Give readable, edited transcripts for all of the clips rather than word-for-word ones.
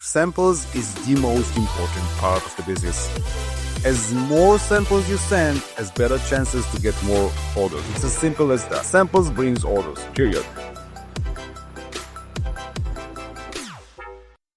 samples is the most important part of the business. As more samples you send, as better chances to get more orders. It's as simple as that. Samples brings orders, period.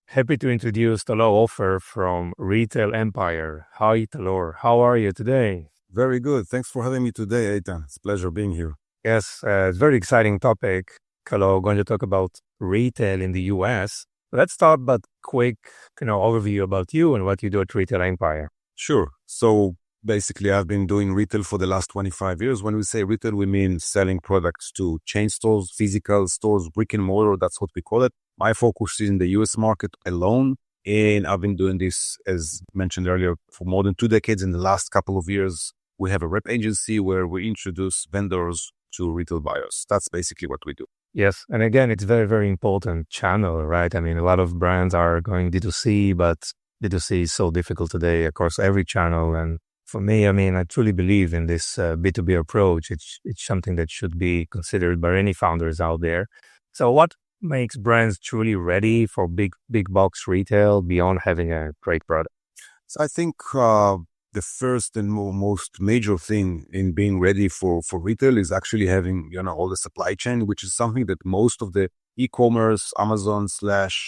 Happy to introduce Talor Ofer from Retail Empire. Hi, Talor. How are you today? Very good. Thanks for having me today, Eitan. It's a pleasure being here. Yes, it's a very exciting topic. Talor, going to talk about retail in the US. Let's start with a quick overview about you and what you do at Retail Empire. Sure. So basically, I've been doing retail for the last 25 years. When we say retail, we mean selling products to chain stores, physical stores, brick and mortar. That's what we call it. My focus is in the US market alone. And I've been doing this, as mentioned earlier, for more than 2 decades. In the last couple of years, we have a rep agency where we introduce vendors to retail buyers. That's basically what we do. Yes. And again, it's very, very important channel, right? I mean, a lot of brands are going D2C, but D2C is so difficult today across every channel. And for me, I mean, I truly believe in this B2B approach. It's something that should be considered by any founders out there. So what makes brands truly ready for big box retail beyond having a great product? So I think the first and most major thing in being ready for retail is actually having, all the supply chain, which is something that most of the eCommerce, Amazon /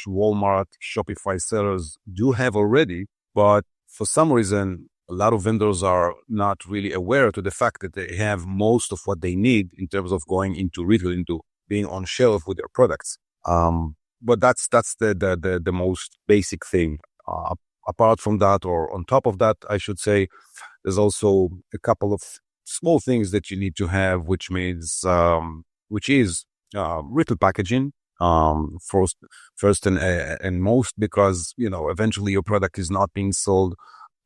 Walmart, Shopify sellers do have already. But for some reason, a lot of vendors are not really aware to the fact that they have most of what they need in terms of going into retail, into being on shelf with their products. But that's the most basic thing. Apart from that, or on top of that, I should say, there's also a couple of small things that you need to have, which is retail packaging. First and most, because eventually your product is not being sold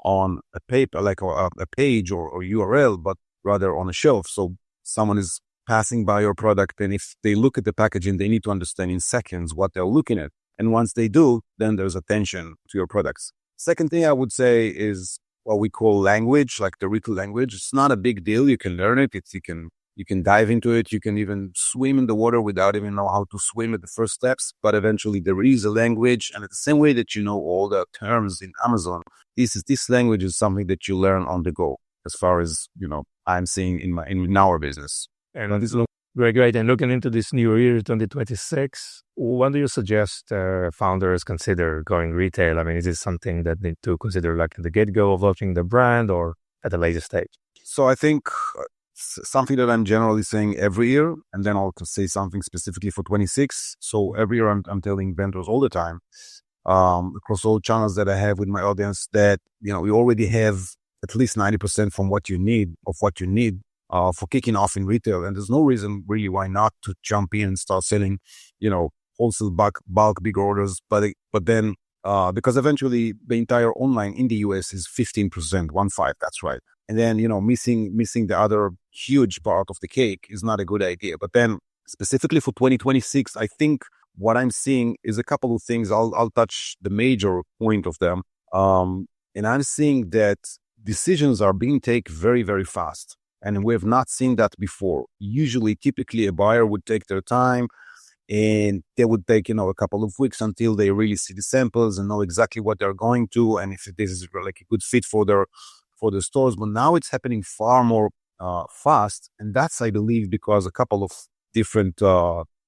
on a paper like a page or URL, but rather on a shelf. So someone is passing by your product, and if they look at the packaging, they need to understand in seconds what they're looking at. And once they do, then there's attention to your products. Second thing I would say is what we call language, like the retail language. It's not a big deal. You can learn it. You can dive into it. You can even swim in the water without even know how to swim at the first steps. But eventually there is a language. And at the same way that you know all the terms in Amazon, this language is something that you learn on the go, as far as, I'm seeing in our business. And this looks very great. And looking into this new year, 2026, when do you suggest founders consider going retail? I mean, is this something that they need to consider like at the get-go of launching the brand or at a later stage? So I think something that I'm generally saying every year, and then I'll say something specifically for 26. So every year I'm telling vendors all the time, across all channels that I have with my audience, that, we already have at least 90% from what you need for kicking off in retail. And there's no reason really why not to jump in and start selling, wholesale bulk big orders. But then, because eventually the entire online in the US is 15%, 15, that's right. And then, missing the other huge part of the cake is not a good idea. But then specifically for 2026, I think what I'm seeing is a couple of things. I'll touch the major point of them. And I'm seeing that decisions are being taken very, very fast. And we have not seen that before. Typically a buyer would take their time, and they would take, a couple of weeks until they really see the samples and know exactly what they're going to, and if this is like a good fit for their stores. But now it's happening far more fast. And that's, I believe, because a couple of different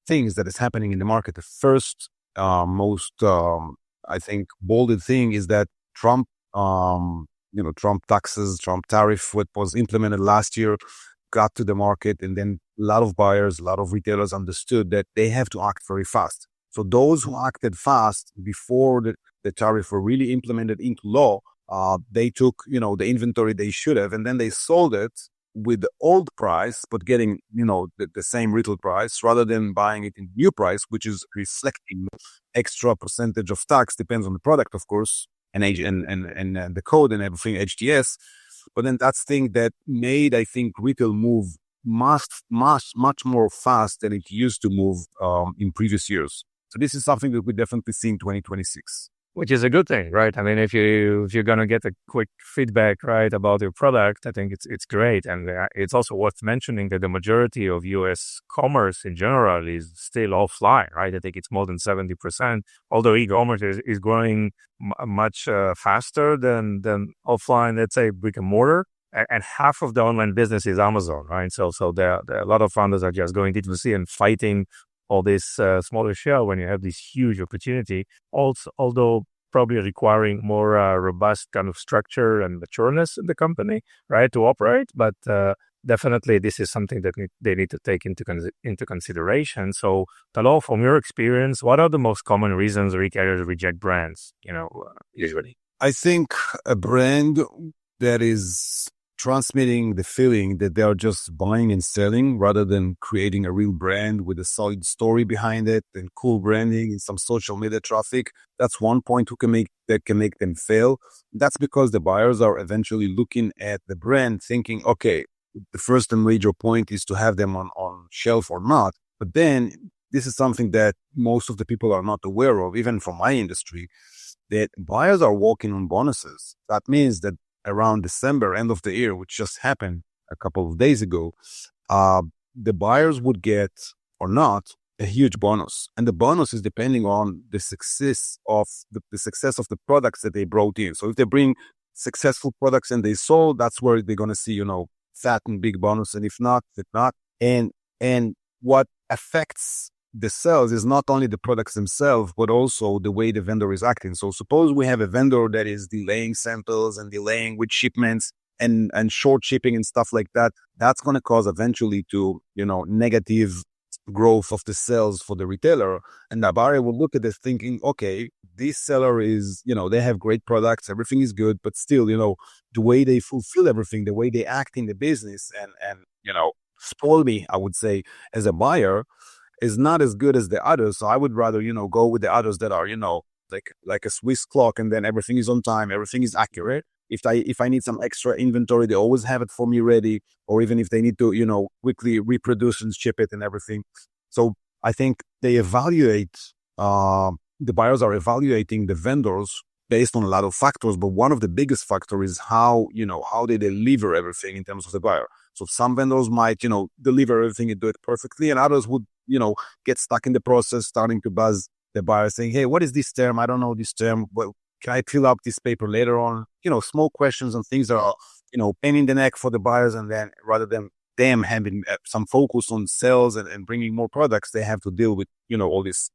things that is happening in the market. The first, most, I think, bolded thing is that Trump taxes, Trump tariff, what was implemented last year, got to the market. And then a lot of buyers, a lot of retailers understood that they have to act very fast. So those who acted fast before the tariff were really implemented into law, they took, the inventory they should have, and then they sold it with the old price, but getting, the same retail price rather than buying it in new price, which is reflecting extra percentage of tax, depends on the product, of course, and age and the code and everything, HTS. But then that's thing that made, I think, retail move much more fast than it used to move in previous years. So this is something that we definitely see in 2026. which is a good thing, right? I mean, if you're gonna get a quick feedback, right, about your product, I think it's great, and it's also worth mentioning that the majority of U.S. commerce in general is still offline, right? I think it's more than 70%. Although e-commerce is growing much faster than offline, let's say brick and mortar, and half of the online business is Amazon, right? So there are a lot of founders are just going D2C and fighting all this smaller share when you have this huge opportunity. Also, although probably requiring more robust kind of structure and matureness in the company, right, to operate. But definitely, this is something that they need to take into consideration. So, Talor, from your experience, what are the most common reasons retailers reject brands? Usually. I think a brand that is transmitting the feeling that they are just buying and selling rather than creating a real brand with a solid story behind it and cool branding and some social media traffic. That's one point that can make them fail. That's because the buyers are eventually looking at the brand thinking, okay, the first and major point is to have them on shelf or not. But then this is something that most of the people are not aware of, even from my industry, that buyers are walking on bonuses. That means that around December, end of the year, which just happened a couple of days ago, the buyers would get or not a huge bonus. And the bonus is depending on the success of the products that they brought in. So if they bring successful products and they sold, that's where they're going to see, fat and big bonus. And if not, if not. And what affects the sales is not only the products themselves, but also the way the vendor is acting. So suppose we have a vendor that is delaying samples and delaying with shipments and short shipping and stuff like that. That's going to cause eventually to, negative growth of the sales for the retailer. And the buyer will look at this thinking, okay, this seller is, they have great products, everything is good, but still, the way they fulfill everything, the way they act in the business and spoil me, I would say, as a buyer, is not as good as the others. So I would rather, go with the others that are, like a Swiss clock, and then everything is on time, everything is accurate. If I need some extra inventory, they always have it for me ready, or even if they need to, quickly reproduce and ship it and everything. So I think they evaluate, the buyers are evaluating the vendors based on a lot of factors, but one of the biggest factors is how they deliver everything in terms of the buyer. So some vendors might, deliver everything and do it perfectly, and others would, get stuck in the process, starting to buzz the buyer saying, hey, what is this term? I don't know this term. Well, can I fill up this paper later on? Small questions and things that are, pain in the neck for the buyers. And then rather than them having some focus on sales and bringing more products, they have to deal with, all these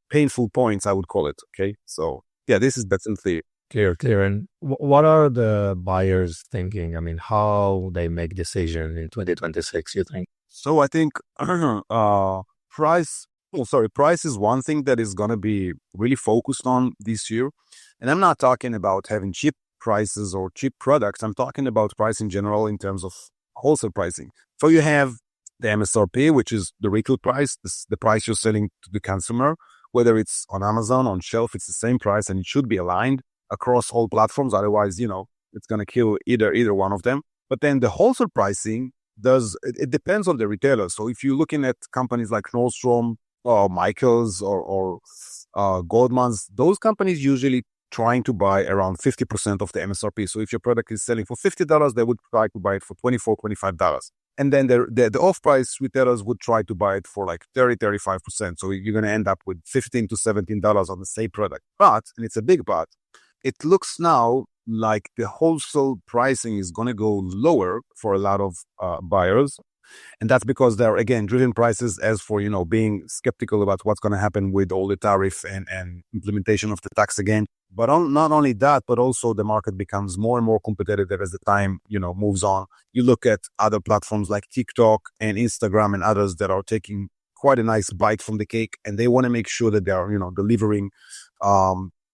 painful points, I would call it. Okay. So yeah, this is definitely Clear. And what are the buyers thinking? I mean, how they make decision in 2026, you think? So I think price is one thing that is going to be really focused on this year. And I'm not talking about having cheap prices or cheap products. I'm talking about price in general in terms of wholesale pricing. So you have the MSRP, which is the retail price, the price you're selling to the consumer, whether it's on Amazon, on shelf, it's the same price and it should be aligned across all platforms. Otherwise, it's going to kill either one of them. But then the wholesale pricing it depends on the retailer. So if you're looking at companies like Nordstrom or Michaels or Goldman's, those companies usually trying to buy around 50% of the MSRP. So if your product is selling for $50, they would try to buy it for $24, $25. And then the off-price retailers would try to buy it for like 30, 35%. So you're going to end up with $15 to $17 on the same product. But, and it's a big but, it looks now like the wholesale pricing is going to go lower for a lot of buyers. And that's because they're, again, driven prices as for, being skeptical about what's going to happen with all the tariff and implementation of the tax again. But not only that, but also the market becomes more and more competitive as the time, moves on. You look at other platforms like TikTok and Instagram and others that are taking quite a nice bite from the cake, and they want to make sure that they are, delivering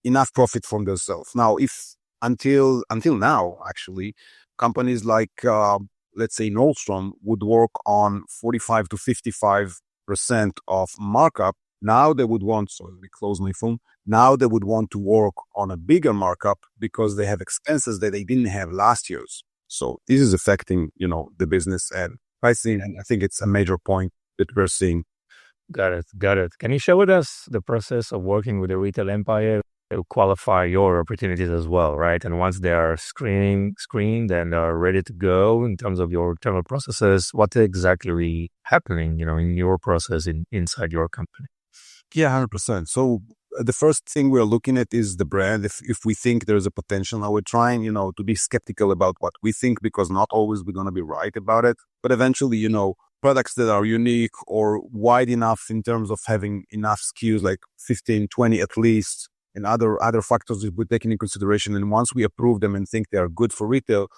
enough profit from themselves. Now, if until now, actually, companies like let's say Nordstrom would work on 45 to 55% of markup. Now they would want, so let me close my phone. Now they would want to work on a bigger markup because they have expenses that they didn't have last year's. So this is affecting, the business and pricing. And I think it's a major point that we're seeing. Got it. Can you share with us the process of working with the retail empire? qualify your opportunities as well, right? And once they are screened and are ready to go in terms of your internal processes, what exactly happening, in your process inside your company? Yeah, 100%. So the first thing we're looking at is the brand. If we think there's a potential, now we're trying, to be skeptical about what we think, because not always we're going to be right about it. But eventually, products that are unique or wide enough in terms of having enough SKUs, like 15, 20 at least, and other factors that we're taking in consideration. And once we approve them and think they are good for retail,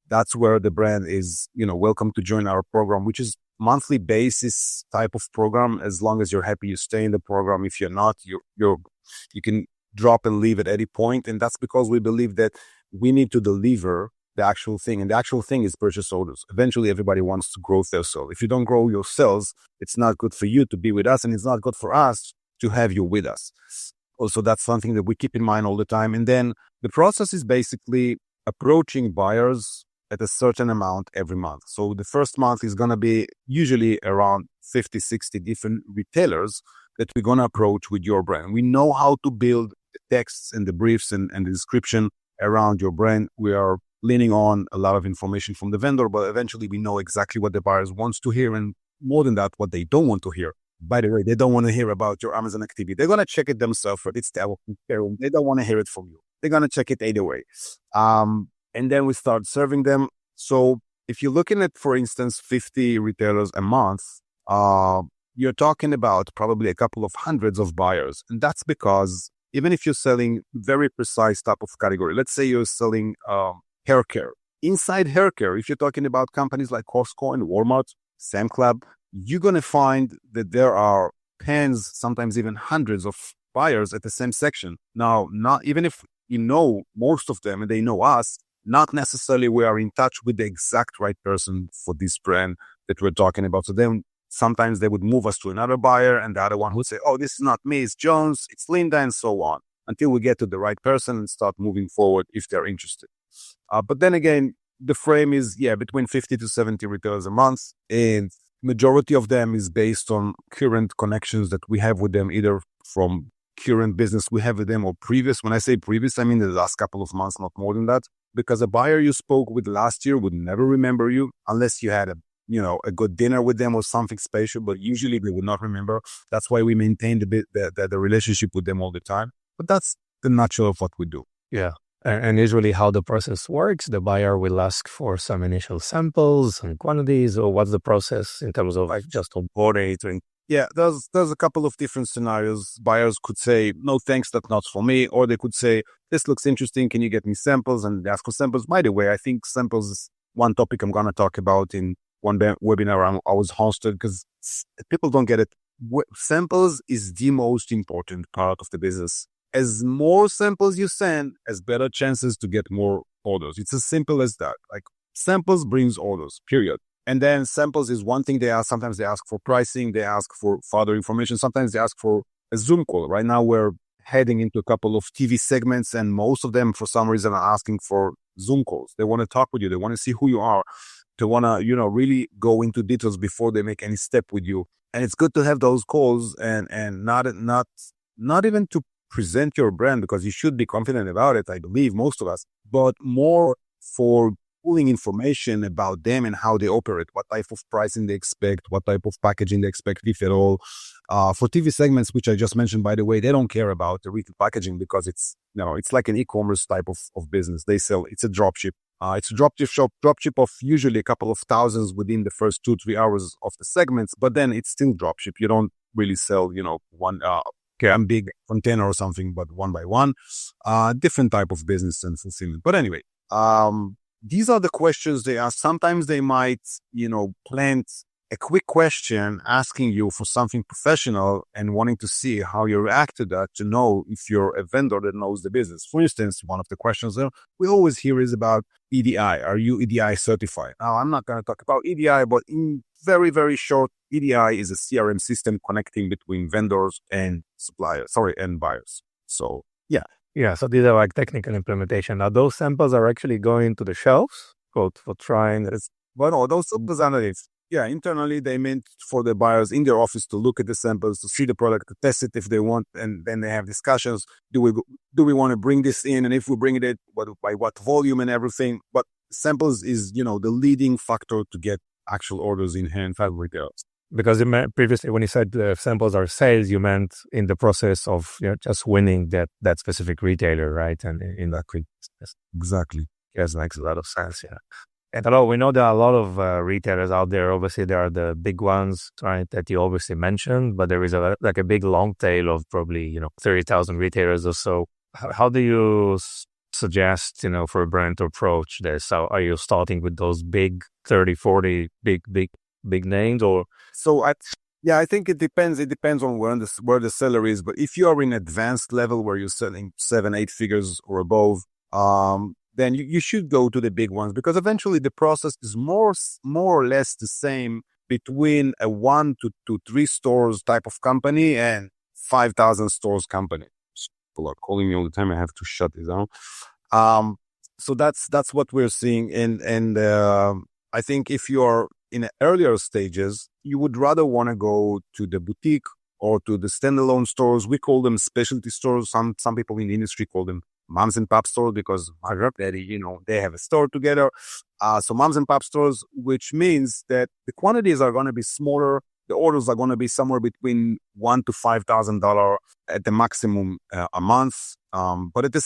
that's where the brand is, welcome to join our program, which is monthly basis type of program. As long as you're happy, you stay in the program. If you're not, you can drop and leave at any point. And that's because we believe that we need to deliver the actual thing. And the actual thing is purchase orders. Eventually, everybody wants to grow their sales. If you don't grow your sales, it's not good for you to be with us, and it's not good for us to have you with us. Also, that's something that we keep in mind all the time. And then the process is basically approaching buyers at a certain amount every month. So the first month is going to be usually around 50, 60 different retailers that we're going to approach with your brand. We know how to build the texts and the briefs and the description around your brand. We are leaning on a lot of information from the vendor, but eventually we know exactly what the buyers wants to hear, and more than that, what they don't want to hear. By the way, they don't want to hear about your Amazon activity. They're going to check it themselves, but it's terrible. They don't want to hear it from you. They're going to check it either way. And then we start serving them. So if you're looking at, for instance, 50 retailers a month, you're talking about probably a couple of hundreds of buyers. And that's because even if you're selling very precise type of category, let's say you're selling hair care. Inside hair care, if you're talking about companies like Costco and Walmart, Sam Club, you're going to find that there are tens, sometimes even hundreds of buyers at the same section. Now, not even if you know most of them and they know us, not necessarily we are in touch with the exact right person for this brand that we're talking about. So then sometimes they would move us to another buyer, and the other one would say, oh, this is not me, it's Jones, it's Linda, and so on, until we get to the right person and start moving forward if they're interested. But then again, the frame is, between 50 to 70 retailers a month, and majority of them is based on current connections that we have with them, either from current business we have with them or previous. When I say previous, I mean the last couple of months, not more than that. Because a buyer you spoke with last year would never remember you unless you had a good dinner with them or something special, but usually they would not remember. That's why we maintain the relationship with them all the time. But that's the nutshell of what we do. Yeah. And usually how the process works, the buyer will ask for some initial samples and quantities, or what's the process in terms of just onboarding? Yeah, there's a couple of different scenarios. Buyers could say, no, thanks, that's not for me. Or they could say, this looks interesting, can you get me samples? And they ask for samples. By the way, I think samples is one topic I'm going to talk about in one webinar I was hosted, because people don't get it. Samples is the most important part of the business. As more samples you send, as better chances to get more orders. It's as simple as that. Like, samples brings orders, period. And then samples is one thing they ask. Sometimes they ask for pricing. They ask for further information. Sometimes they ask for a Zoom call. Right now, we're heading into a couple of TV segments, and most of them, for some reason, are asking for Zoom calls. They want to talk with you. They want to see who you are. They want to, really go into details before they make any step with you. And it's good to have those calls and not even to present your brand, because you should be confident about it, I believe, most of us, but more for pulling information about them and how they operate, what type of pricing they expect, what type of packaging they expect, if at all. For TV segments, which I just mentioned, by the way, they don't care about the retail packaging, because it's like an e-commerce type of business. They sell, it's a dropship. It's a dropship of usually a couple of thousands within the first 2-3 hours of the segments, but then it's still dropship. You don't really sell, one big container or something, but one by one. Different type of business and fulfillment. But anyway, these are the questions they ask. Sometimes they might, plant a quick question asking you for something professional and wanting to see how you react to that, to know if you're a vendor that knows the business. For instance, one of the questions that we always hear is about EDI. Are you EDI certified? Now, I'm not going to talk about EDI, but in very, very short, EDI is a CRM system connecting between vendors and and buyers. So, yeah. Yeah, so these are like technical implementation. Now, those samples are actually going to the shelves for trying. Well, no, those samples are not. Yeah, internally they meant for the buyers in their office to look at the samples, to see the product, to test it if they want, and then they have discussions. Do we want to bring this in, and if we bring it, by what volume and everything? But samples is the leading factor to get actual orders in hand for retailers. Because you meant previously when you said samples are sales, you meant in the process of just winning that specific retailer, right? And in that quick, Exactly. Yes, makes a lot of sense. Yeah. And hello, we know there are a lot of retailers out there. Obviously, there are the big ones, right, that you obviously mentioned, but there is a big long tail of probably 30,000 retailers or so. How do you suggest for a brand to approach this? So are you starting with those big 30, 40 big names, or I think it depends. It depends on where the seller is. But if you are in advanced level where you're selling 7-8 figures or above, then you should go to the big ones, because eventually the process is more or less the same between a 1 to 3 stores type of company and 5,000 stores company. People are calling me all the time. I have to shut this down. So that's what we're seeing, and I think if you are in earlier stages, you would rather want to go to the boutique or to the standalone stores. We call them specialty stores. Some people in the industry call them moms and pop stores, because they have a store together. So moms and pop stores, which means that the quantities are going to be smaller. The orders are going to be somewhere between $1,000 to $5,000 at the maximum a month. But at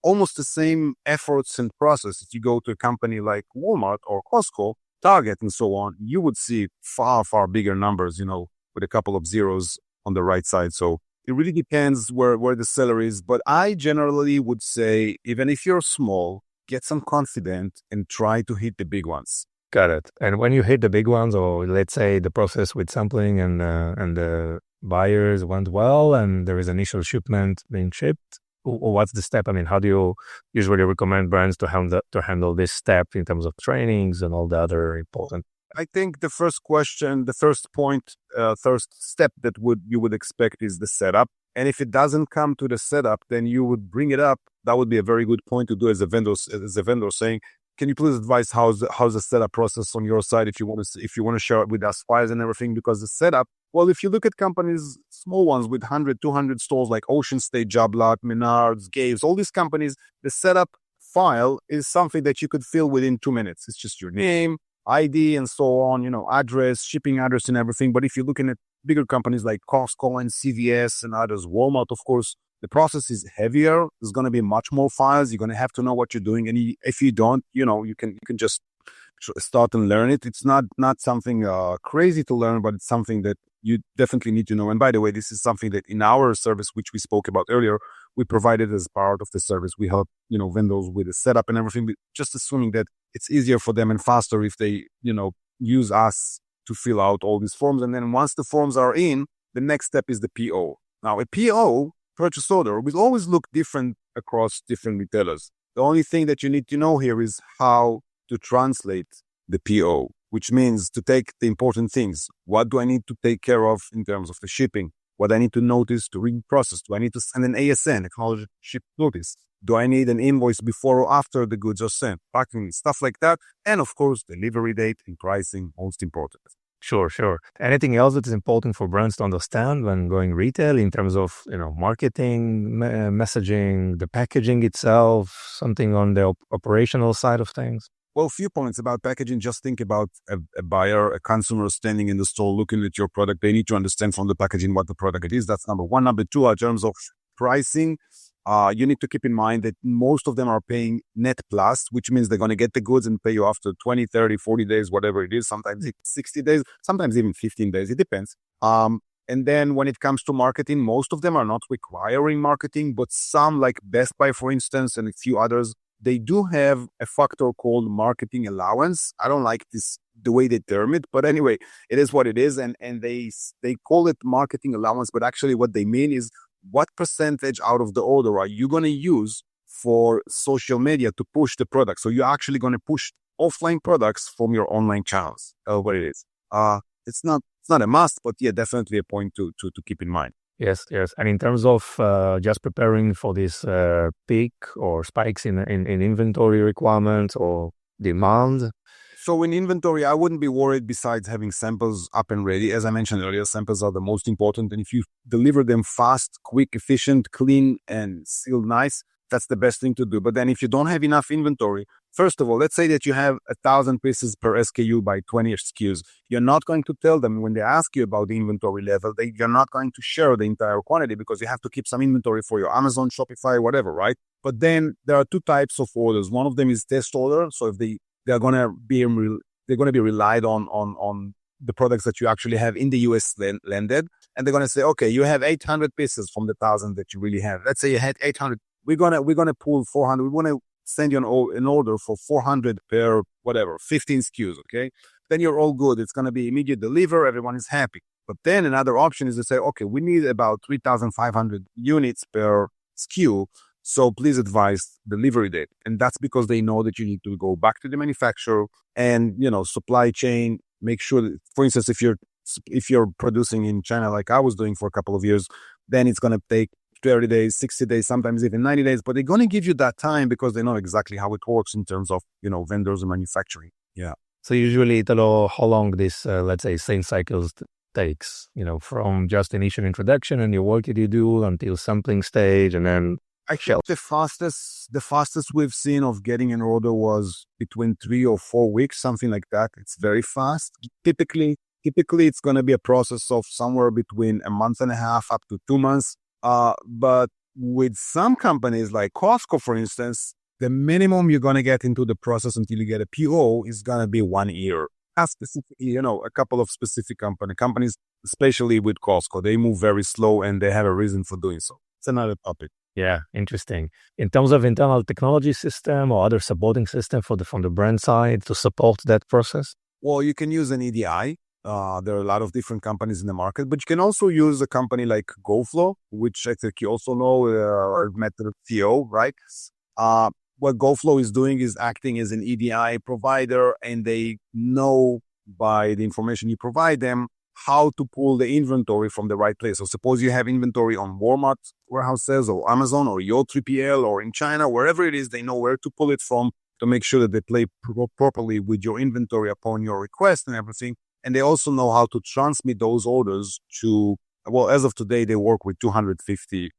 almost the same efforts and process, if you go to a company like Walmart or Costco, Target, and so on, you would see far, far bigger numbers, with a couple of zeros on the right side. So it really depends where the seller is. But I generally would say, even if you're small, get some confidence and try to hit the big ones. Got it. And when you hit the big ones, or let's say the process with sampling and the buyers went well, and there is initial shipment being shipped, what's the step? I mean, how do you usually recommend brands to handle this step in terms of trainings and all the other important? I think the first step that you would expect is the setup. And if it doesn't come to the setup, then you would bring it up. That would be a very good point to do as a vendor saying, can you please advise how's the setup process on your side if you want to share it with us files and everything? Because the setup, well, if you look at companies, small ones with 100, 200 stores like Ocean State, Joblot, Menards, Gaves, all these companies, the setup file is something that you could fill within 2 minutes. It's just your name, ID, and so on, address, shipping address, and everything. But if you're looking at bigger companies like Costco and CVS and others, Walmart, of course, the process is heavier. There's going to be much more files. You're going to have to know what you're doing. And if you don't, you can just start and learn it. It's not something crazy to learn, but it's something that you definitely need to know. And by the way, this is something that in our service, which we spoke about earlier, we provided as part of the service. We help, vendors with the setup and everything, just assuming that it's easier for them and faster if they, use us to fill out all these forms. And then once the forms are in, the next step is the PO. Now, a PO, purchase order, will always look different across different retailers. The only thing that you need to know here is how to translate the PO, which means to take the important things. What do I need to take care of in terms of the shipping? What I need to notice to reprocess? Do I need to send an ASN, acknowledged ship notice? Do I need an invoice before or after the goods are sent? Packing, stuff like that. And of course, delivery date and pricing, most important. Sure. Anything else that is important for brands to understand when going retail in terms of, marketing, messaging, the packaging itself, something on the operational side of things? Well, a few points about packaging. Just think about a buyer, a consumer standing in the store looking at your product. They need to understand from the packaging what the product is. That's number one. Number two, in terms of pricing, you need to keep in mind that most of them are paying net plus, which means they're going to get the goods and pay you after 20, 30, 40 days, whatever it is, sometimes 60 days, sometimes even 15 days. It depends. And then when it comes to marketing, most of them are not requiring marketing, but some like Best Buy, for instance, and a few others, they do have a factor called marketing allowance. I don't like the way they term it, but anyway, it is what it is. And they call it marketing allowance, but actually what they mean is what percentage out of the order are you going to use for social media to push the product? So you're actually going to push offline products from your online channels. What it is. It's not a must, but yeah, definitely a point to keep in mind. Yes. And in terms of just preparing for this peak or spikes in inventory requirements or demand? So in inventory, I wouldn't be worried besides having samples up and ready. As I mentioned earlier, samples are the most important. And if you deliver them fast, quick, efficient, clean, and sealed nice, that's the best thing to do. But then if you don't have enough inventory, first of all, let's say that you have 1,000 pieces per SKU by 20 SKUs. You're not going to tell them when they ask you about the inventory level, you're not going to share the entire quantity because you have to keep some inventory for your Amazon, Shopify, whatever, right? But then there are two types of orders. One of them is test order. So if they're going to be relied on the products that you actually have in the US landed. And they're going to say, okay, you have 800 pieces from the 1,000 that you really have. Let's say you had 800. We're gonna pull 400. We want to send you an order for 400 per whatever, 15 SKUs, okay? Then you're all good. It's going to be immediate deliver. Everyone is happy. But then another option is to say, okay, we need about 3,500 units per SKU. So please advise delivery date. And that's because they know that you need to go back to the manufacturer and, supply chain, make sure that, for instance, if you're producing in China, like I was doing for a couple of years, then it's going to take 30 days, 60 days, sometimes even 90 days, but they're going to give you that time because they know exactly how it works in terms of, vendors and manufacturing. Yeah. So usually, Talor, how long this, let's say, sales cycles takes, from just initial introduction and your work that you do until sampling stage and then actually the fastest we've seen of getting an order was between 3 or 4 weeks, something like that. It's very fast. Typically it's going to be a process of somewhere between a month and a half up to 2 months. But with some companies like Costco, for instance, the minimum you're going to get into the process until you get a PO is going to be 1 year. Specifically, a couple of specific companies, especially with Costco, they move very slow and they have a reason for doing so. It's another topic. Yeah, interesting. In terms of internal technology system or other supporting system from the brand side to support that process? Well, you can use an EDI. There are a lot of different companies in the market, but you can also use a company like GoFlow, which I think you also know, or Method CEO, right? What GoFlow is doing is acting as an EDI provider, and they know by the information you provide them how to pull the inventory from the right place. So suppose you have inventory on Walmart warehouses or Amazon or your 3PL or in China, wherever it is, they know where to pull it from to make sure that they play properly with your inventory upon your request and everything. And they also know how to transmit those orders to, well, as of today, they work with 250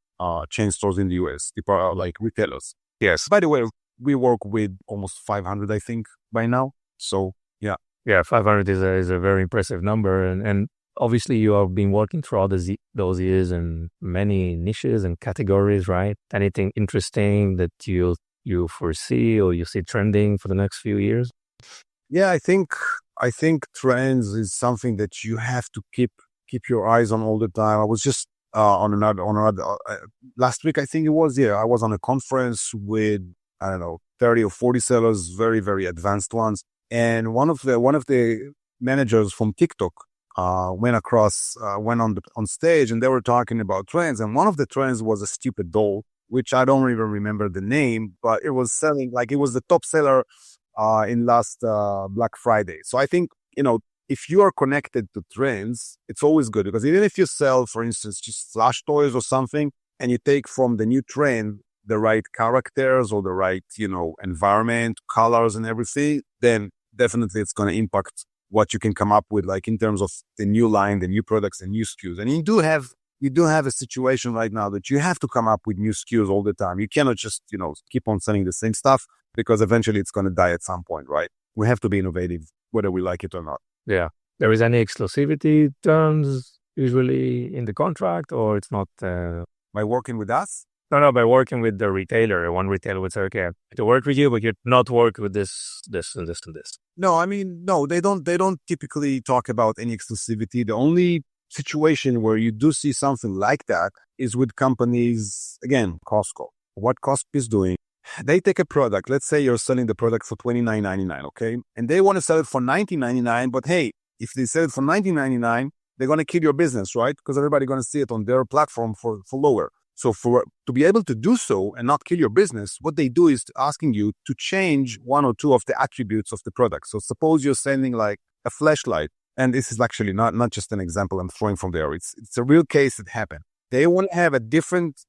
chain stores in the US, like retailers. Yes. By the way, we work with almost 500, I think, by now. So, yeah. Yeah, 500 is a very impressive number. And obviously, you have been working throughout those years in many niches and categories, right? Anything interesting that you foresee or you see trending for the next few years? Yeah, I think trends is something that you have to keep your eyes on all the time. I was just on another last week, I think it was. Yeah, I was on a conference with 30 or 40 sellers, very very advanced ones, and one of the managers from TikTok went on stage, and they were talking about trends, and one of the trends was a stupid doll, which I don't even remember the name, but it was selling like it was the top seller in last Black Friday. So I think, if you are connected to trends, it's always good because even if you sell, for instance, just flash toys or something, and you take from the new trend the right characters or the right, environment, colors and everything, then definitely it's going to impact what you can come up with, like in terms of the new line, the new products and new SKUs. And you do have a situation right now that you have to come up with new SKUs all the time. You cannot just, keep on selling the same stuff because eventually it's going to die at some point, right? We have to be innovative, whether we like it or not. Yeah. There is any exclusivity terms usually in the contract, or it's not? By working with us? No, by working with the retailer. One retailer would say, okay, to work with you, but you're not work with this, and this, and this. No, no, they don't typically talk about any exclusivity. The only situation where you do see something like that is with companies, again, Costco. What Costco is doing, they take a product. Let's say you're selling the product for $29.99, okay? And they want to sell it for $19.99, but hey, if they sell it for $19.99, they're going to kill your business, right? Because everybody's going to see it on their platform for lower. So to be able to do so and not kill your business, what they do is asking you to change one or two of the attributes of the product. So suppose you're selling like a flashlight, and this is actually not just an example I'm throwing from there. It's a real case that happened. They want to have a different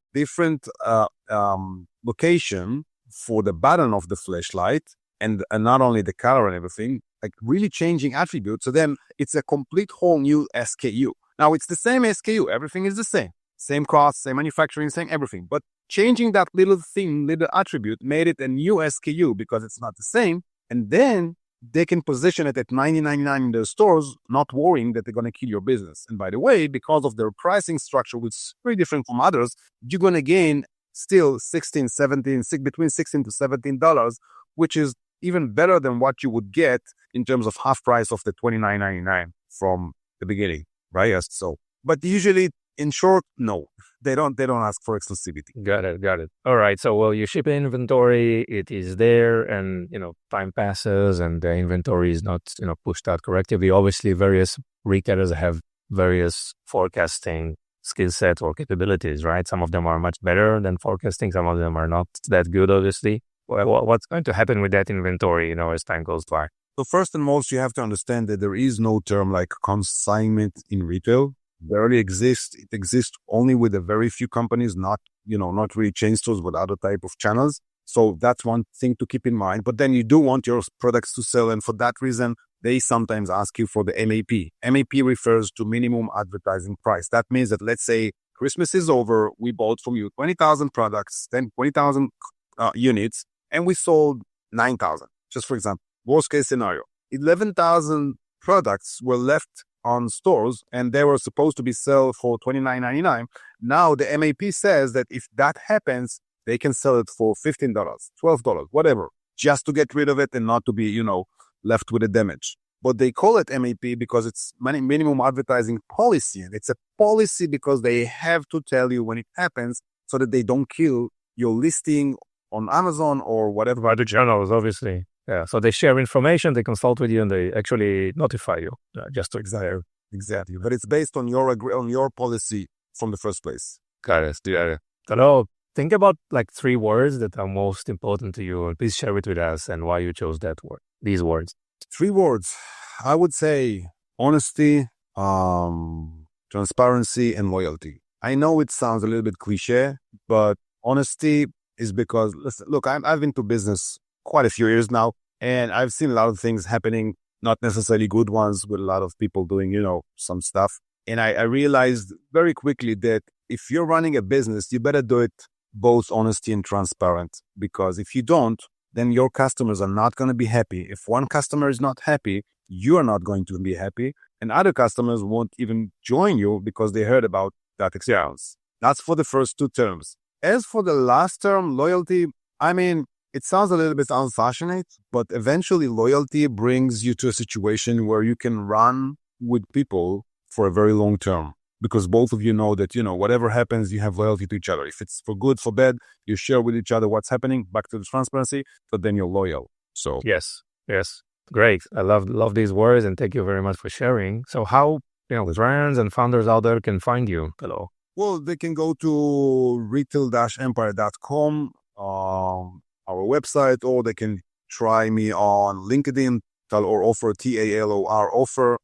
location for the button of the flashlight, and not only the color and everything, like really changing attributes. So then it's a complete whole new SKU. Now it's the same SKU. Everything is the same. Same cost, same manufacturing, same everything. But changing that little thing, little attribute, made it a new SKU because it's not the same. And then they can position it at $19.99 in their stores, not worrying that they're going to kill your business. And by the way, because of their pricing structure, which is very different from others, you're going to gain still $16, $17, between $16 to $17, which is even better than what you would get in terms of half price of the $29.99 from the beginning, right? Yes. So, but usually, in short, no, they don't ask for exclusivity. Got it. All right. So, well, you ship inventory, it is there, and, time passes and the inventory is not, pushed out correctly. Obviously, various retailers have various forecasting skill sets or capabilities, right? Some of them are much better than forecasting. Some of them are not that good, obviously. Well, what's going to happen with that inventory, as time goes by? So first and most, you have to understand that there is no term like consignment in retail. Barely exists. It exists only with a very few companies, not really chain stores, but other type of channels. So that's one thing to keep in mind. But then you do want your products to sell. And for that reason, they sometimes ask you for the MAP. MAP refers to minimum advertising price. That means that, let's say Christmas is over. We bought from you 20,000 products, then 20,000 units, and we sold 9,000. Just for example, worst case scenario, 11,000 products were left on stores and they were supposed to be sold for $29.99. Now the MAP says that if that happens, they can sell it for $15, $12, whatever, just to get rid of it and not to be, left with the damage. But they call it MAP because it's minimum advertising policy. And it's a policy because they have to tell you when it happens so that they don't kill your listing on Amazon or whatever. By the journals, obviously. Yeah, so they share information, they consult with you, and they actually notify you. Just to exactly. But it's based on your policy from the first place. Got it. Yeah. Talor, think about like 3 words that are most important to you. Please share it with us and why you chose these words. 3 words. I would say honesty, transparency, and loyalty. I know it sounds a little bit cliche, but honesty is because, listen, look, I've been to business quite a few years now, and I've seen a lot of things happening, not necessarily good ones, with a lot of people doing, some stuff. And I realized very quickly that if you're running a business, you better do it both honesty and transparent, because if you don't, then your customers are not going to be happy. If one customer is not happy, you are not going to be happy, and other customers won't even join you because they heard about that experience. That's for the first 2 terms. As for the last term, loyalty, it sounds a little bit unfashionable, but eventually loyalty brings you to a situation where you can run with people for a very long term, because both of you know that, whatever happens, you have loyalty to each other. If it's for good, for bad, you share with each other what's happening, back to the transparency, but then you're loyal. So yes. Great. I love these words, and thank you very much for sharing. So how, brands and founders out there can find you, Talor? Well, they can go to retail-empire.com, our website, or they can try me on LinkedIn, Talor Ofer, Talor Ofer.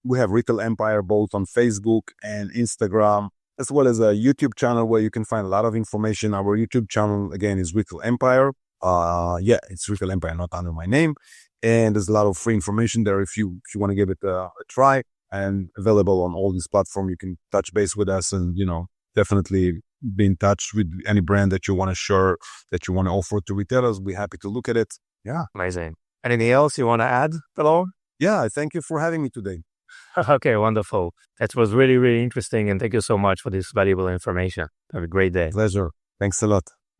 We have Retail Empire both on Facebook and Instagram, as well as a YouTube channel where you can find a lot of information. Our YouTube channel, again, is Retail Empire. It's Retail Empire, not under my name. And there's a lot of free information there if you want to give it a try, and available on all these platforms. You can touch base with us and, definitely be in touch with any brand that you want to share, that you want to offer to retailers. We're happy to look at it. Yeah. Amazing. Anything else you want to add, Talor? Yeah, thank you for having me today. Okay, wonderful. That was really, really interesting. And thank you so much for this valuable information. Have a great day. Pleasure. Thanks a lot.